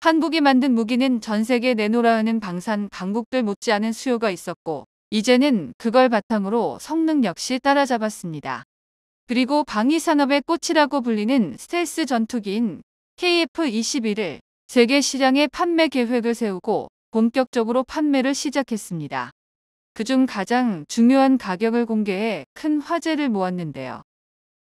한국이 만든 무기는 전 세계에 내놓으라 하는 방산 강국들 못지않은 수요가 있었고 이제는 그걸 바탕으로 성능 역시 따라잡았습니다. 그리고 방위산업의 꽃이라고 불리는 스텔스 전투기인 KF-21을 세계 시장에 판매 계획을 세우고 본격적으로 판매를 시작했습니다. 그중 가장 중요한 가격을 공개해 큰 화제를 모았는데요.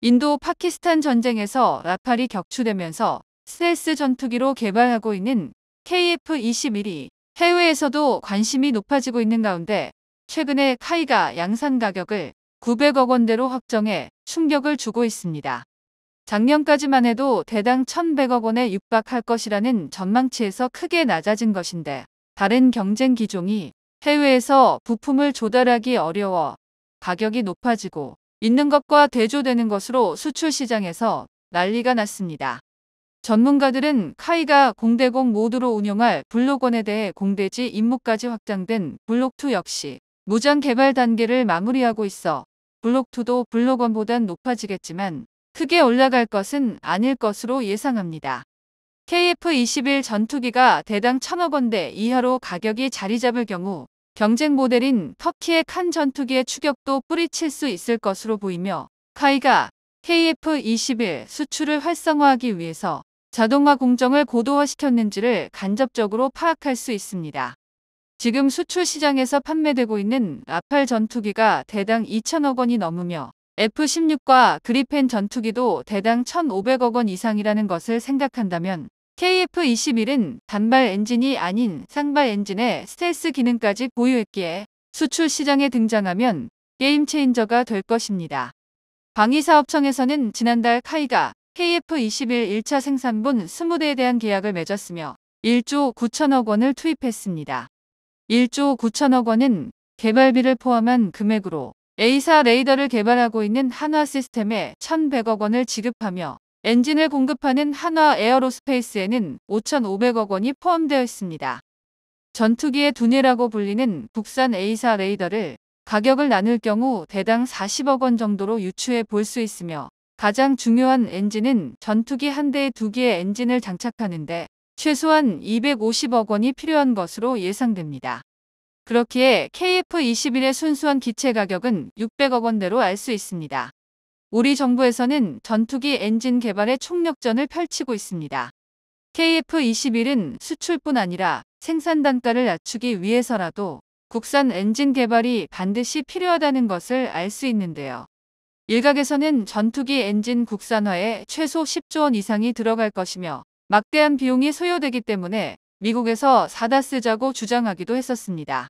인도 파키스탄 전쟁에서 라팔이 격추되면서 스텔스 전투기로 개발하고 있는 KF-21이 해외에서도 관심이 높아지고 있는 가운데 최근에 카이가 양산 가격을 900억 원대로 확정해 충격을 주고 있습니다. 작년까지만 해도 대당 1,100억 원에 육박할 것이라는 전망치에서 크게 낮아진 것인데 다른 경쟁 기종이 해외에서 부품을 조달하기 어려워 가격이 높아지고 있는 것과 대조되는 것으로 수출 시장에서 난리가 났습니다. 전문가들은 카이가 공대공 모드로 운용할 블록1에 대해 공대지 임무까지 확장된 블록2 역시 무장 개발 단계를 마무리하고 있어 블록2도 블록1보단 높아지겠지만 크게 올라갈 것은 아닐 것으로 예상합니다. KF-21 전투기가 대당 1,000억 원대 이하로 가격이 자리 잡을 경우 경쟁 모델인 터키의 칸 전투기의 추격도 뿌리칠 수 있을 것으로 보이며 카이가 KF-21 수출을 활성화하기 위해서 자동화 공정을 고도화시켰는지를 간접적으로 파악할 수 있습니다. 지금 수출 시장에서 판매되고 있는 라팔 전투기가 대당 2,000억 원이 넘으며 F-16과 그리펜 전투기도 대당 1,500억 원 이상이라는 것을 생각한다면 KF-21은 단발 엔진이 아닌 쌍발 엔진의 스텔스 기능까지 보유했기에 수출 시장에 등장하면 게임 체인저가 될 것입니다. 방위사업청에서는 지난달 카이가 KF-21 1차 생산분 20대에 대한 계약을 맺었으며 1조 9천억 원을 투입했습니다. 1조 9천억 원은 개발비를 포함한 금액으로 A사 레이더를 개발하고 있는 한화시스템에 1,100억 원을 지급하며 엔진을 공급하는 한화 에어로스페이스에는 5,500억 원이 포함되어 있습니다. 전투기의 두뇌라고 불리는 국산 A사 레이더를 가격을 나눌 경우 대당 40억 원 정도로 유추해 볼 수 있으며 가장 중요한 엔진은 전투기 한 대에 2개의 엔진을 장착하는데 최소한 250억 원이 필요한 것으로 예상됩니다. 그렇기에 KF-21의 순수한 기체 가격은 600억 원대로 알 수 있습니다. 우리 정부에서는 전투기 엔진 개발에 총력전을 펼치고 있습니다. KF-21은 수출뿐 아니라 생산 단가를 낮추기 위해서라도 국산 엔진 개발이 반드시 필요하다는 것을 알 수 있는데요. 일각에서는 전투기 엔진 국산화에 최소 10조 원 이상이 들어갈 것이며 막대한 비용이 소요되기 때문에 미국에서 사다 쓰자고 주장하기도 했었습니다.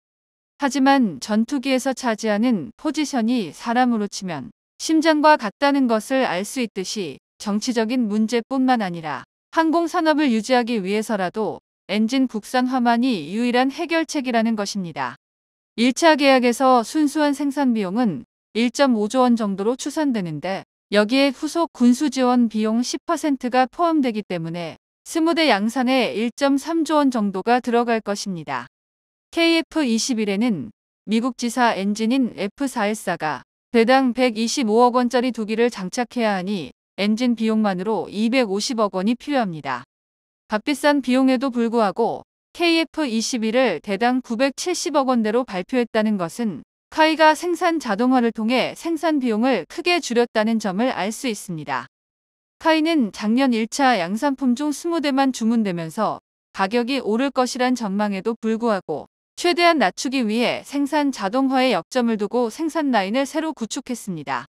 하지만 전투기에서 차지하는 포지션이 사람으로 치면 심장과 같다는 것을 알 수 있듯이 정치적인 문제뿐만 아니라 항공산업을 유지하기 위해서라도 엔진 국산화만이 유일한 해결책이라는 것입니다. 1차 계약에서 순수한 생산 비용은 1.5조 원 정도로 추산되는데 여기에 후속 군수 지원 비용 10%가 포함되기 때문에 20대 양산에 1.3조 원 정도가 들어갈 것입니다. KF-21에는 미국 지사 엔진인 F414가 대당 125억 원짜리 2기를 장착해야 하니 엔진 비용만으로 250억 원이 필요합니다. 값비싼 비용에도 불구하고 KF-21을 대당 970억 원대로 발표했다는 것은 카이가 생산 자동화를 통해 생산 비용을 크게 줄였다는 점을 알 수 있습니다. 카이는 작년 1차 양산품 중 20대만 주문되면서 가격이 오를 것이란 전망에도 불구하고 최대한 낮추기 위해 생산 자동화에 역점을 두고 생산 라인을 새로 구축했습니다.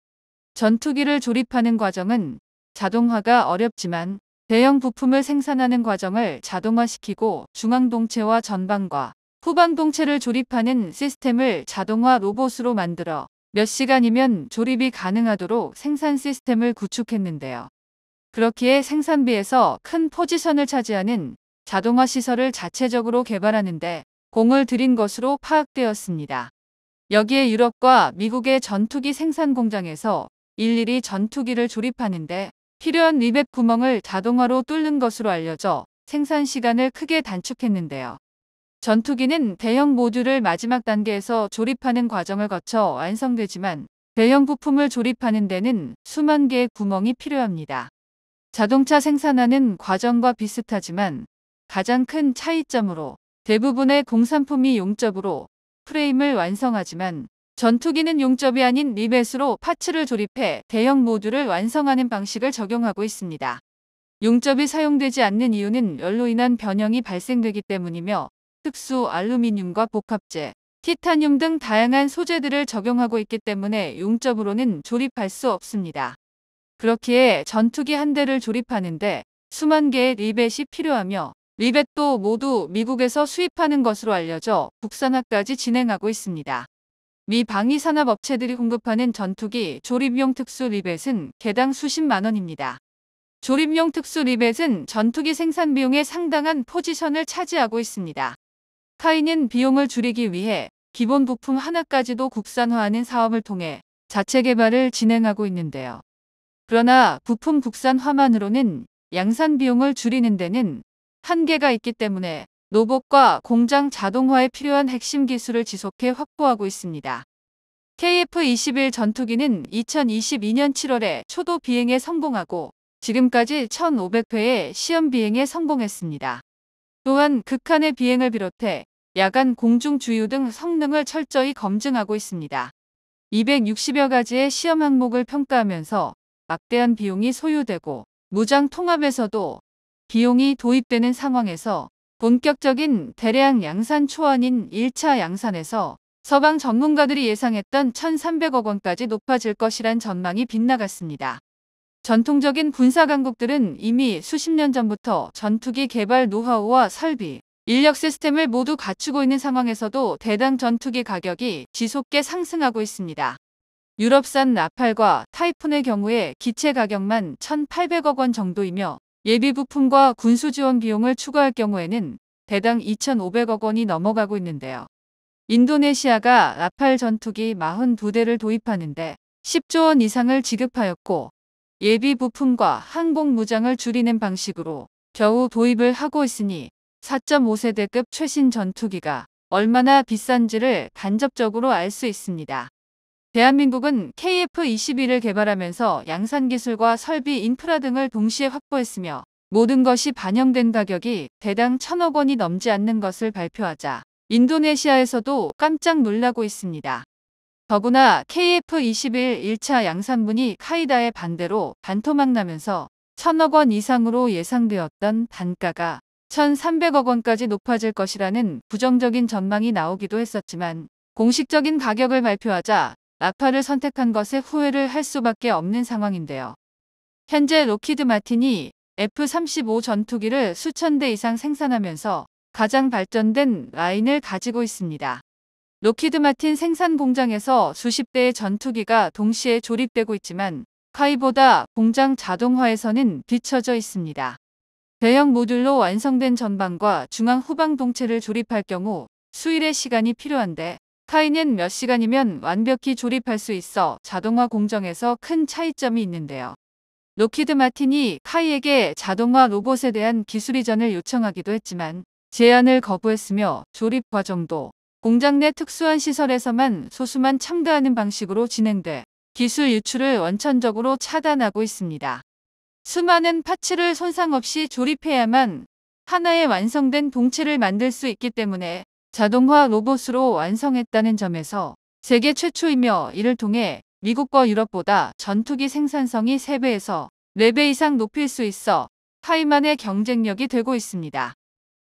전투기를 조립하는 과정은 자동화가 어렵지만 대형 부품을 생산하는 과정을 자동화시키고 중앙동체와 전방과 후방동체를 조립하는 시스템을 자동화 로봇으로 만들어 몇 시간이면 조립이 가능하도록 생산 시스템을 구축했는데요. 그렇기에 생산비에서 큰 포지션을 차지하는 자동화 시설을 자체적으로 개발하는데 공을 들인 것으로 파악되었습니다. 여기에 유럽과 미국의 전투기 생산 공장에서 일일이 전투기를 조립하는데 필요한 리벳 구멍을 자동화로 뚫는 것으로 알려져 생산 시간을 크게 단축했는데요. 전투기는 대형 모듈을 마지막 단계에서 조립하는 과정을 거쳐 완성되지만 대형 부품을 조립하는 데는 수만 개의 구멍이 필요합니다. 자동차 생산하는 과정과 비슷하지만 가장 큰 차이점으로 대부분의 공산품이 용접으로 프레임을 완성하지만 전투기는 용접이 아닌 리벳으로 파츠를 조립해 대형 모듈을 완성하는 방식을 적용하고 있습니다. 용접이 사용되지 않는 이유는 열로 인한 변형이 발생되기 때문이며 특수 알루미늄과 복합재, 티타늄 등 다양한 소재들을 적용하고 있기 때문에 용접으로는 조립할 수 없습니다. 그렇기에 전투기 한 대를 조립하는데 수만 개의 리벳이 필요하며 리벳도 모두 미국에서 수입하는 것으로 알려져 국산화까지 진행하고 있습니다. 미 방위산업 업체들이 공급하는 전투기 조립용 특수 리벳은 개당 수십만 원입니다. 조립용 특수 리벳은 전투기 생산 비용의 상당한 포지션을 차지하고 있습니다. 카이는 비용을 줄이기 위해 기본 부품 하나까지도 국산화하는 사업을 통해 자체 개발을 진행하고 있는데요. 그러나 부품 국산화만으로는 양산 비용을 줄이는 데는 한계가 있기 때문에 로봇과 공장 자동화에 필요한 핵심 기술을 지속해 확보하고 있습니다. KF-21 전투기는 2022년 7월에 초도 비행에 성공하고 지금까지 1,500회의 시험 비행에 성공했습니다. 또한 극한의 비행을 비롯해 야간 공중 주유 등 성능을 철저히 검증하고 있습니다. 260여 가지의 시험 항목을 평가하면서 막대한 비용이 소요되고 무장 통합에서도 비용이 도입되는 상황에서 본격적인 대량 양산 초안인 1차 양산에서 서방 전문가들이 예상했던 1,300억 원까지 높아질 것이란 전망이 빗나갔습니다. 전통적인 군사 강국들은 이미 수십 년 전부터 전투기 개발 노하우와 설비, 인력 시스템을 모두 갖추고 있는 상황에서도 대당 전투기 가격이 지속해 상승하고 있습니다. 유럽산 라팔과 타이푼의 경우에 기체 가격만 1,800억 원 정도이며 예비 부품과 군수 지원 비용을 추가할 경우에는 대당 2,500억 원이 넘어가고 있는데요. 인도네시아가 라팔 전투기 42대를 도입하는데 10조 원 이상을 지급하였고 예비 부품과 항공 무장을 줄이는 방식으로 겨우 도입을 하고 있으니 4.5세대급 최신 전투기가 얼마나 비싼지를 간접적으로 알 수 있습니다. 대한민국은 KF-21을 개발하면서 양산 기술과 설비 인프라 등을 동시에 확보했으며 모든 것이 반영된 가격이 대당 1,000억 원이 넘지 않는 것을 발표하자 인도네시아에서도 깜짝 놀라고 있습니다. 더구나 KF-21 1차 양산분이 카이다의 반대로 반토막 나면서 1,000억 원 이상으로 예상되었던 단가가 1,300억 원까지 높아질 것이라는 부정적인 전망이 나오기도 했었지만 공식적인 가격을 발표하자 라팔을 선택한 것에 후회를 할 수밖에 없는 상황인데요. 현재 로키드 마틴이 F-35 전투기를 수천 대 이상 생산하면서 가장 발전된 라인을 가지고 있습니다. 로키드 마틴 생산 공장에서 수십 대의 전투기가 동시에 조립되고 있지만 카이보다 공장 자동화에서는 뒤처져 있습니다. 대형 모듈로 완성된 전방과 중앙 후방 동체를 조립할 경우 수일의 시간이 필요한데 카이는 몇 시간이면 완벽히 조립할 수 있어 자동화 공정에서 큰 차이점이 있는데요. 로키드 마틴이 카이에게 자동화 로봇에 대한 기술 이전을 요청하기도 했지만 제안을 거부했으며 조립 과정도 공장 내 특수한 시설에서만 소수만 참가하는 방식으로 진행돼 기술 유출을 원천적으로 차단하고 있습니다. 수많은 파츠를 손상 없이 조립해야만 하나의 완성된 동체를 만들 수 있기 때문에 자동화 로봇으로 완성했다는 점에서 세계 최초이며 이를 통해 미국과 유럽보다 전투기 생산성이 3배에서 4배 이상 높일 수 있어 카이만의 경쟁력이 되고 있습니다.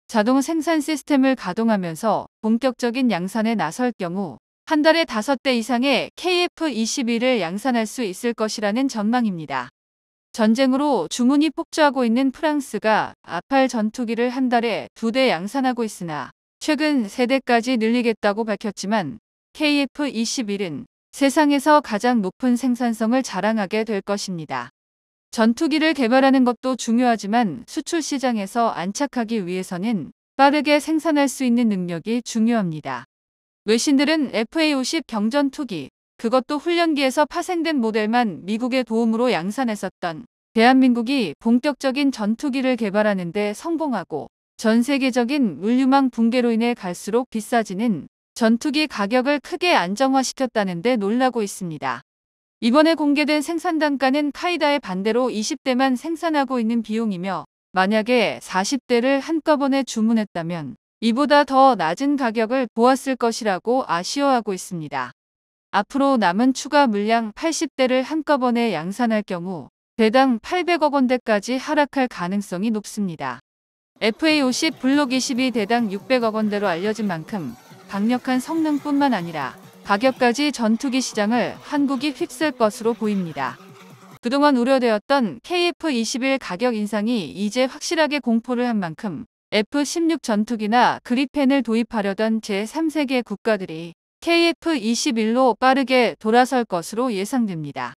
자동 생산 시스템을 가동하면서 본격적인 양산에 나설 경우 한 달에 5대 이상의 KF-21을 양산할 수 있을 것이라는 전망입니다. 전쟁으로 주문이 폭주하고 있는 프랑스가 라팔 전투기를 한 달에 2대 양산하고 있으나 최근 3대까지 늘리겠다고 밝혔지만 KF-21은 세상에서 가장 높은 생산성을 자랑하게 될 것입니다. 전투기를 개발하는 것도 중요하지만 수출 시장에서 안착하기 위해서는 빠르게 생산할 수 있는 능력이 중요합니다. 외신들은 FA-50 경전투기, 그것도 훈련기에서 파생된 모델만 미국의 도움으로 양산했었던 대한민국이 본격적인 전투기를 개발하는 데 성공하고 전 세계적인 물류망 붕괴로 인해 갈수록 비싸지는 전투기 가격을 크게 안정화시켰다는 데 놀라고 있습니다. 이번에 공개된 생산 단가는 카이다의 반대로 20대만 생산하고 있는 비용이며 만약에 40대를 한꺼번에 주문했다면 이보다 더 낮은 가격을 보았을 것이라고 아쉬워하고 있습니다. 앞으로 남은 추가 물량 80대를 한꺼번에 양산할 경우 대당 800억 원대까지 하락할 가능성이 높습니다. FA50 블록 20이 대당 600억 원대로 알려진 만큼 강력한 성능뿐만 아니라 가격까지 전투기 시장을 한국이 휩쓸 것으로 보입니다. 그동안 우려되었던 KF-21 가격 인상이 이제 확실하게 공포를 한 만큼 F-16 전투기나 그리펜을 도입하려던 제3세계 국가들이 KF-21로 빠르게 돌아설 것으로 예상됩니다.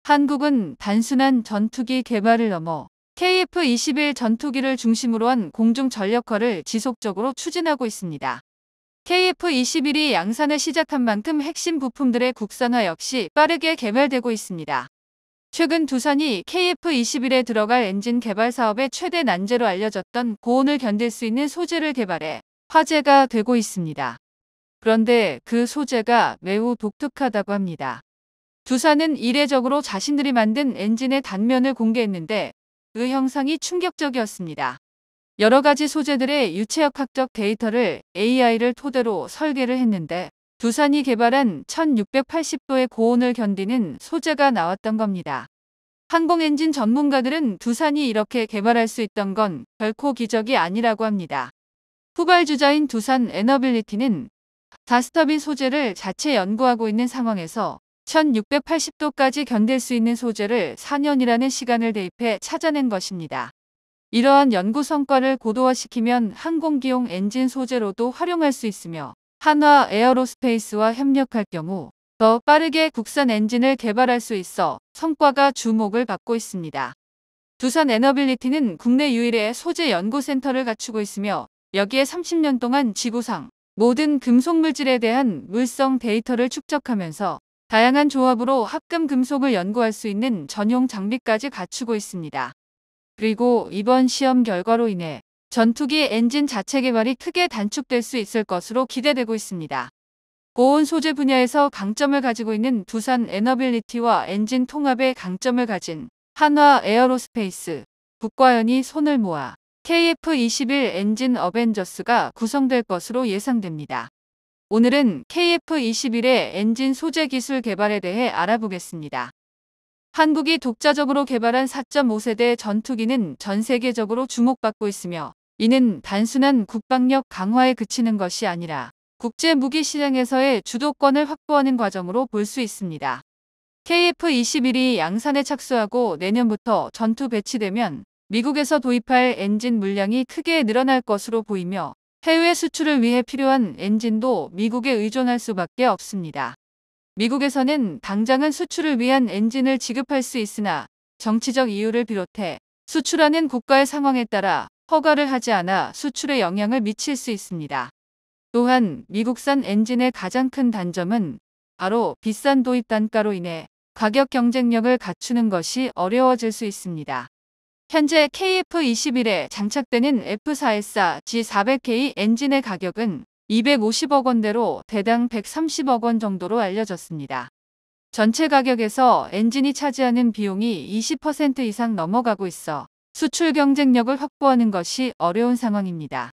한국은 단순한 전투기 개발을 넘어 KF-21 전투기를 중심으로 한 공중 전력화를 지속적으로 추진하고 있습니다. KF-21이 양산을 시작한 만큼 핵심 부품들의 국산화 역시 빠르게 개발되고 있습니다. 최근 두산이 KF-21에 들어갈 엔진 개발 사업의 최대 난제로 알려졌던 고온을 견딜 수 있는 소재를 개발해 화제가 되고 있습니다. 그런데 그 소재가 매우 독특하다고 합니다. 두산은 이례적으로 자신들이 만든 엔진의 단면을 공개했는데 그 형상이 충격적이었습니다. 여러 가지 소재들의 유체역학적 데이터를 AI를 토대로 설계를 했는데 두산이 개발한 1680도의 고온을 견디는 소재가 나왔던 겁니다. 항공엔진 전문가들은 두산이 이렇게 개발할 수 있던 건 결코 기적이 아니라고 합니다. 후발주자인 두산 에너빌리티는 가스터빈 소재를 자체 연구하고 있는 상황에서 1680도까지 견딜 수 있는 소재를 4년이라는 시간을 대입해 찾아낸 것입니다. 이러한 연구 성과를 고도화시키면 항공기용 엔진 소재로도 활용할 수 있으며 한화 에어로스페이스와 협력할 경우 더 빠르게 국산 엔진을 개발할 수 있어 성과가 주목을 받고 있습니다. 두산 에너빌리티는 국내 유일의 소재 연구센터를 갖추고 있으며 여기에 30년 동안 지구상 모든 금속 물질에 대한 물성 데이터를 축적하면서 다양한 조합으로 합금 금속을 연구할 수 있는 전용 장비까지 갖추고 있습니다. 그리고 이번 시험 결과로 인해 전투기 엔진 자체 개발이 크게 단축될 수 있을 것으로 기대되고 있습니다. 고온 소재 분야에서 강점을 가지고 있는 두산 에너빌리티와 엔진 통합의 강점을 가진 한화 에어로스페이스, 국과연이 손을 모아 KF-21 엔진 어벤져스가 구성될 것으로 예상됩니다. 오늘은 KF-21의 엔진 소재 기술 개발에 대해 알아보겠습니다. 한국이 독자적으로 개발한 4.5세대 전투기는 전 세계적으로 주목받고 있으며 이는 단순한 국방력 강화에 그치는 것이 아니라 국제 무기 시장에서의 주도권을 확보하는 과정으로 볼 수 있습니다. KF-21이 양산에 착수하고 내년부터 전투 배치되면 미국에서 도입할 엔진 물량이 크게 늘어날 것으로 보이며 해외 수출을 위해 필요한 엔진도 미국에 의존할 수밖에 없습니다. 미국에서는 당장은 수출을 위한 엔진을 지급할 수 있으나 정치적 이유를 비롯해 수출하는 국가의 상황에 따라 허가를 하지 않아 수출에 영향을 미칠 수 있습니다. 또한 미국산 엔진의 가장 큰 단점은 바로 비싼 도입 단가로 인해 가격 경쟁력을 갖추는 것이 어려워질 수 있습니다. 현재 KF-21에 장착되는 F414 G400K 엔진의 가격은 250억 원대로 대당 130억 원 정도로 알려졌습니다. 전체 가격에서 엔진이 차지하는 비용이 20% 이상 넘어가고 있어 수출 경쟁력을 확보하는 것이 어려운 상황입니다.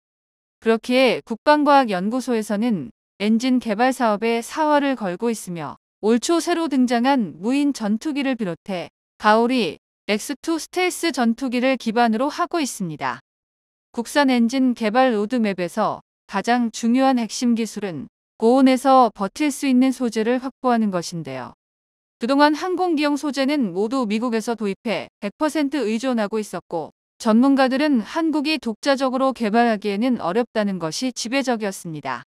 그렇기에 국방과학연구소에서는 엔진 개발 사업에 사활을 걸고 있으며 올 초 새로 등장한 무인 전투기를 비롯해 가오리, X2 스텔스 전투기를 기반으로 하고 있습니다. 국산 엔진 개발 로드맵에서 가장 중요한 핵심 기술은 고온에서 버틸 수 있는 소재를 확보하는 것인데요. 그동안 항공기용 소재는 모두 미국에서 도입해 100% 의존하고 있었고 전문가들은 한국이 독자적으로 개발하기에는 어렵다는 것이 지배적이었습니다.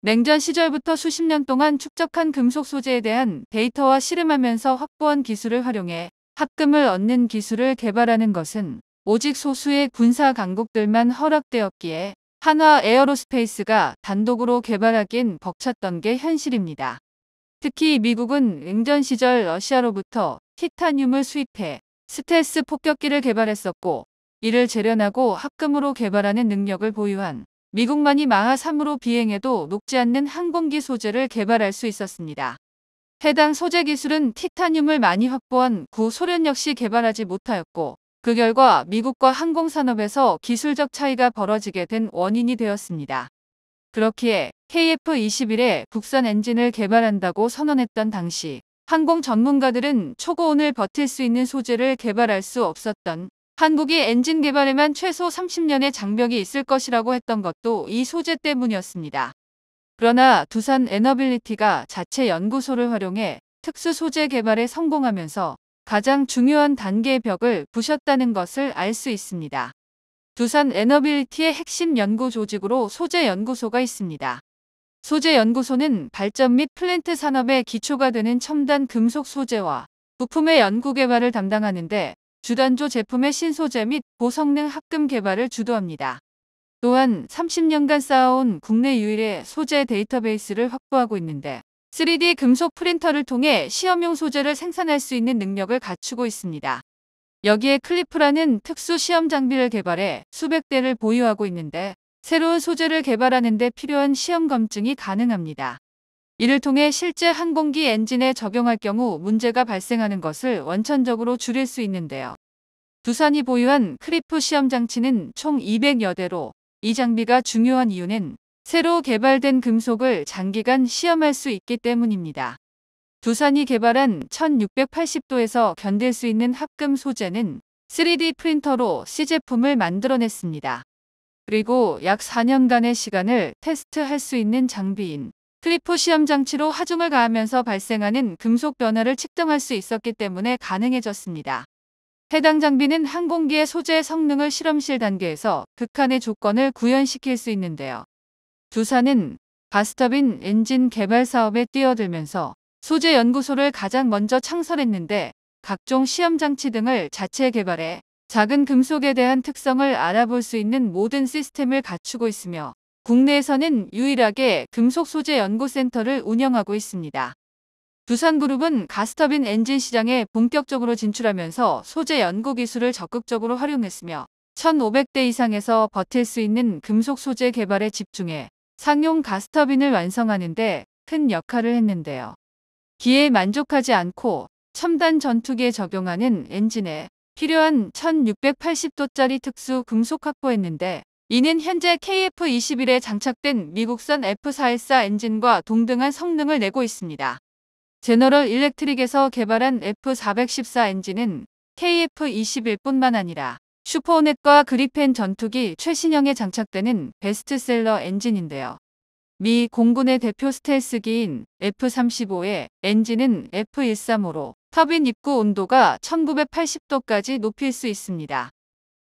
냉전 시절부터 수십 년 동안 축적한 금속 소재에 대한 데이터와 씨름하면서 확보한 기술을 활용해 합금을 얻는 기술을 개발하는 것은 오직 소수의 군사 강국들만 허락되었기에 한화 에어로스페이스가 단독으로 개발하기엔 벅찼던 게 현실입니다. 특히 미국은 냉전 시절 러시아로부터 티타늄을 수입해 스텔스 폭격기를 개발했었고 이를 재련하고 합금으로 개발하는 능력을 보유한 미국만이 마하 3으로 비행해도 녹지 않는 항공기 소재를 개발할 수 있었습니다. 해당 소재 기술은 티타늄을 많이 확보한 구소련 역시 개발하지 못하였고 그 결과 미국과 항공산업에서 기술적 차이가 벌어지게 된 원인이 되었습니다. 그렇기에 KF-21의 국산 엔진을 개발한다고 선언했던 당시 항공 전문가들은 초고온을 버틸 수 있는 소재를 개발할 수 없었던, 한국이 엔진 개발에만 최소 30년의 장벽이 있을 것이라고 했던 것도 이 소재 때문이었습니다. 그러나 두산 에너빌리티가 자체 연구소를 활용해 특수 소재 개발에 성공하면서 가장 중요한 단계의 벽을 부셨다는 것을 알 수 있습니다. 두산 에너빌리티의 핵심 연구 조직으로 소재연구소가 있습니다. 소재연구소는 발전 및 플랜트 산업의 기초가 되는 첨단 금속 소재와 부품의 연구 개발을 담당하는데, 주단조 제품의 신소재 및 고성능 합금 개발을 주도합니다. 또한 30년간 쌓아온 국내 유일의 소재 데이터베이스를 확보하고 있는데, 3D 금속 프린터를 통해 시험용 소재를 생산할 수 있는 능력을 갖추고 있습니다. 여기에 클리프라는 특수 시험 장비를 개발해 수백 대를 보유하고 있는데, 새로운 소재를 개발하는 데 필요한 시험 검증이 가능합니다. 이를 통해 실제 항공기 엔진에 적용할 경우 문제가 발생하는 것을 원천적으로 줄일 수 있는데요. 두산이 보유한 크리프 시험 장치는 총 200여 대로, 이 장비가 중요한 이유는 새로 개발된 금속을 장기간 시험할 수 있기 때문입니다. 두산이 개발한 1680도에서 견딜 수 있는 합금 소재는 3D 프린터로 C제품을 만들어냈습니다. 그리고 약 4년간의 시간을 테스트할 수 있는 장비인 크리프 시험 장치로 하중을 가하면서 발생하는 금속 변화를 측정할 수 있었기 때문에 가능해졌습니다. 해당 장비는 항공기의 소재 성능을 실험실 단계에서 극한의 조건을 구현시킬 수 있는데요. 두산은 가스터빈 엔진 개발 사업에 뛰어들면서 소재 연구소를 가장 먼저 창설했는데, 각종 시험 장치 등을 자체 개발해 작은 금속에 대한 특성을 알아볼 수 있는 모든 시스템을 갖추고 있으며, 국내에서는 유일하게 금속 소재 연구센터를 운영하고 있습니다. 두산그룹은 가스터빈 엔진 시장에 본격적으로 진출하면서 소재 연구 기술을 적극적으로 활용했으며, 1500대 이상에서 버틸 수 있는 금속 소재 개발에 집중해 상용 가스터빈을 완성하는 데 큰 역할을 했는데요. 기에 만족하지 않고 첨단 전투기에 적용하는 엔진에 필요한 1680도짜리 특수 금속 확보했는데, 이는 현재 KF-21에 장착된 미국산 F414 엔진과 동등한 성능을 내고 있습니다. 제너럴 일렉트릭에서 개발한 F414 엔진은 KF-21뿐만 아니라 슈퍼호넷과 그리펜 전투기 최신형에 장착되는 베스트셀러 엔진인데요. 미 공군의 대표 스텔스기인 F-35의 엔진은 F-135로 터빈 입구 온도가 1980도까지 높일 수 있습니다.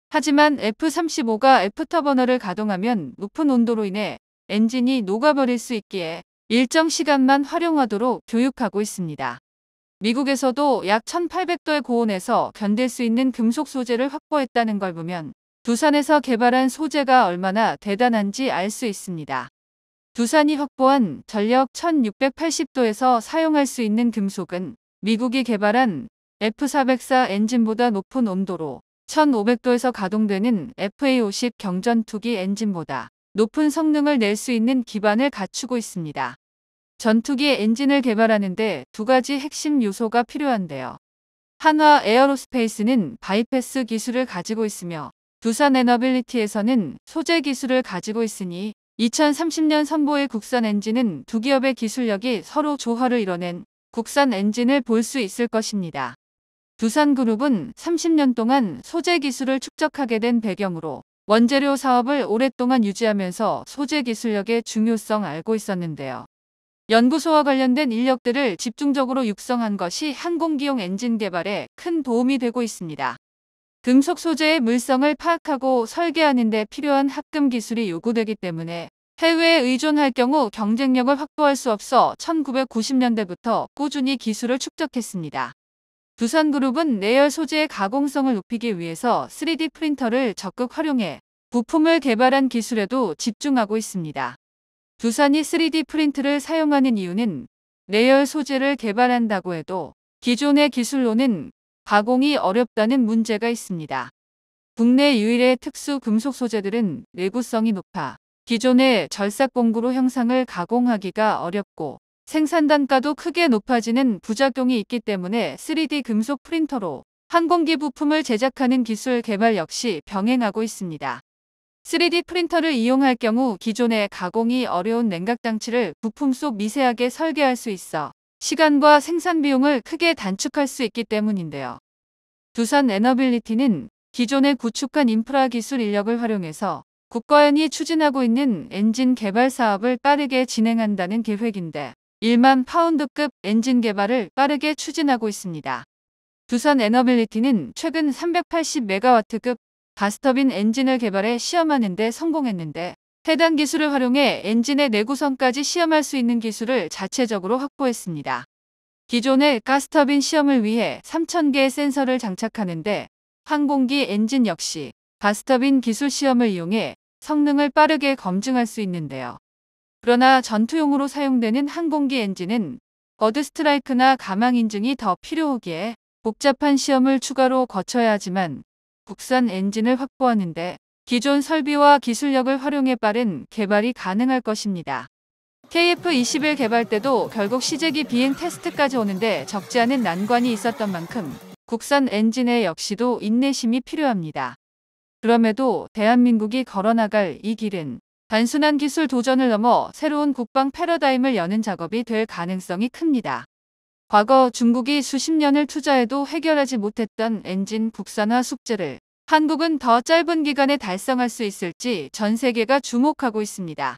하지만 F-35가 F터버너를 가동하면 높은 온도로 인해 엔진이 녹아버릴 수 있기에 일정 시간만 활용하도록 교육하고 있습니다. 미국에서도 약 1800도의 고온에서 견딜 수 있는 금속 소재를 확보했다는 걸 보면 두산에서 개발한 소재가 얼마나 대단한지 알 수 있습니다. 두산이 확보한 전력 1680도에서 사용할 수 있는 금속은 미국이 개발한 F404 엔진보다 높은 온도로 1500도에서 가동되는 FA-50 경전투기 엔진보다 높은 성능을 낼 수 있는 기반을 갖추고 있습니다. 전투기 엔진을 개발하는데 두 가지 핵심 요소가 필요한데요. 한화 에어로스페이스는 바이패스 기술을 가지고 있으며, 두산 에너빌리티에서는 소재 기술을 가지고 있으니 2030년 선보일 국산 엔진은 두 기업의 기술력이 서로 조화를 이뤄낸 국산 엔진을 볼 수 있을 것입니다. 두산그룹은 30년 동안 소재 기술을 축적하게 된 배경으로 원재료 사업을 오랫동안 유지하면서 소재 기술력의 중요성 알고 있었는데요. 연구소와 관련된 인력들을 집중적으로 육성한 것이 항공기용 엔진 개발에 큰 도움이 되고 있습니다. 금속 소재의 물성을 파악하고 설계하는 데 필요한 합금 기술이 요구되기 때문에 해외에 의존할 경우 경쟁력을 확보할 수 없어 1990년대부터 꾸준히 기술을 축적했습니다. 두산그룹은 내열 소재의 가공성을 높이기 위해서 3D 프린터를 적극 활용해 부품을 개발한 기술에도 집중하고 있습니다. 두산이 3D 프린트를 사용하는 이유는 내열 소재를 개발한다고 해도 기존의 기술로는 가공이 어렵다는 문제가 있습니다. 국내 유일의 특수 금속 소재들은 내구성이 높아 기존의 절삭 공구로 형상을 가공하기가 어렵고 생산 단가도 크게 높아지는 부작용이 있기 때문에 3D 금속 프린터로 항공기 부품을 제작하는 기술 개발 역시 병행하고 있습니다. 3D 프린터를 이용할 경우 기존의 가공이 어려운 냉각 장치를 부품 속 미세하게 설계할 수 있어 시간과 생산 비용을 크게 단축할 수 있기 때문인데요. 두산 에너빌리티는 기존의 구축한 인프라 기술 인력을 활용해서 국가연이 추진하고 있는 엔진 개발 사업을 빠르게 진행한다는 계획인데 1만 파운드급 엔진 개발을 빠르게 추진하고 있습니다. 두산 에너빌리티는 최근 380메가와트급 가스터빈 엔진을 개발해 시험하는 데 성공했는데 해당 기술을 활용해 엔진의 내구성까지 시험할 수 있는 기술을 자체적으로 확보했습니다. 기존의 가스터빈 시험을 위해 3,000개의 센서를 장착하는데 항공기 엔진 역시 가스터빈 기술 시험을 이용해 성능을 빠르게 검증할 수 있는데요. 그러나 전투용으로 사용되는 항공기 엔진은 버드 스트라이크나 가망 인증이 더 필요하기에 복잡한 시험을 추가로 거쳐야 하지만 국산 엔진을 확보하는데 기존 설비와 기술력을 활용해 빠른 개발이 가능할 것입니다. KF-21 개발 때도 결국 시제기 비행 테스트까지 오는데 적지 않은 난관이 있었던 만큼 국산 엔진에 역시도 인내심이 필요합니다. 그럼에도 대한민국이 걸어나갈 이 길은 단순한 기술 도전을 넘어 새로운 국방 패러다임을 여는 작업이 될 가능성이 큽니다. 과거 중국이 수십 년을 투자해도 해결하지 못했던 엔진 국산화 숙제를 한국은 더 짧은 기간에 달성할 수 있을지 전 세계가 주목하고 있습니다.